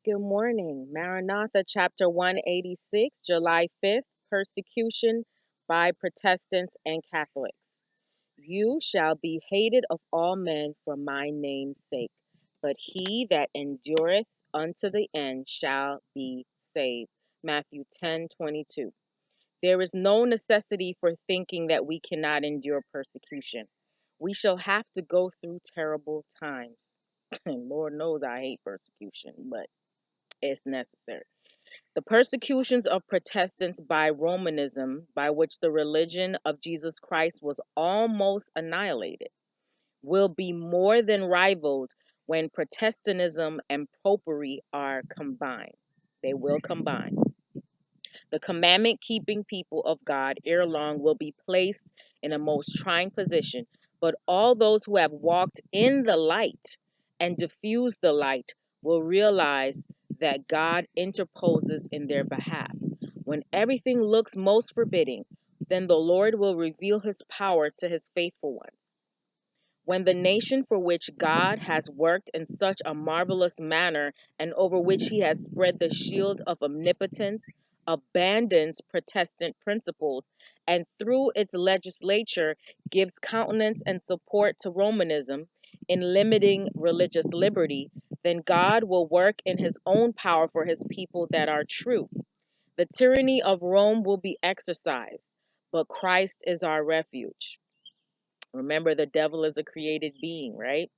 Good morning. Maranatha, chapter 186, July 5th, persecution by Protestants and Catholics. You shall be hated of all men for my name's sake, but he that endureth unto the end shall be saved. Matthew 10:22. There is no necessity for thinking that we cannot endure persecution. We shall have to go through terrible times. And Lord knows I hate persecution, but it's necessary. The persecutions of Protestants by Romanism, by which the religion of Jesus Christ was almost annihilated, will be more than rivaled when Protestantism and popery are combined. They will combine. The commandment keeping people of God ere long will be placed in a most trying position, but all those who have walked in the light and diffused the light will realize that God interposes in their behalf. When everything looks most forbidding, then the Lord will reveal his power to his faithful ones. When the nation for which God has worked in such a marvelous manner and over which he has spread the shield of omnipotence abandons Protestant principles and through its legislature gives countenance and support to Romanism in limiting religious liberty, then God will work in his own power for his people that are true. The tyranny of Rome will be exercised, but Christ is our refuge. Remember, the devil is a created being, right?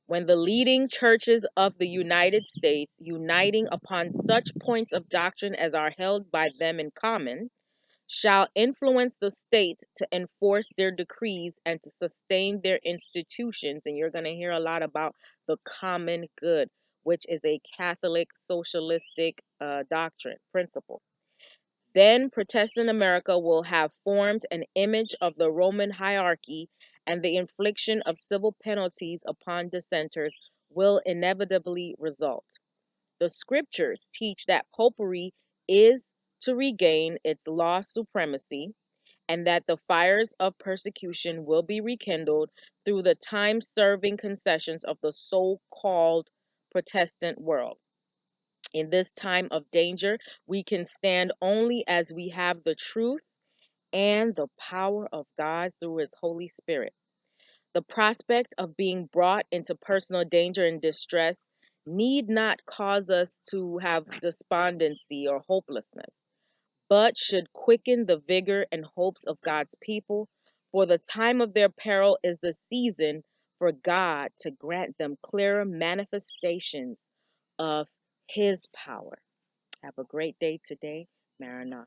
When the leading churches of the United States, uniting upon such points of doctrine as are held by them in common, shall influence the state to enforce their decrees and to sustain their institutions, and you're going to hear a lot about the common good, which is a Catholic socialistic doctrine, principle. Then Protestant America will have formed an image of the Roman hierarchy, and the infliction of civil penalties upon dissenters will inevitably result. The scriptures teach that popery is to regain its lost supremacy, and that the fires of persecution will be rekindled through the time serving concessions of the so called Protestant world. In this time of danger, we can stand only as we have the truth and the power of God through his Holy Spirit. The prospect of being brought into personal danger and distress need not cause us to have despondency or hopelessness, but should quicken the vigor and hopes of God's people, for the time of their peril is the season for God to grant them clearer manifestations of his power. Have a great day today. Maranatha.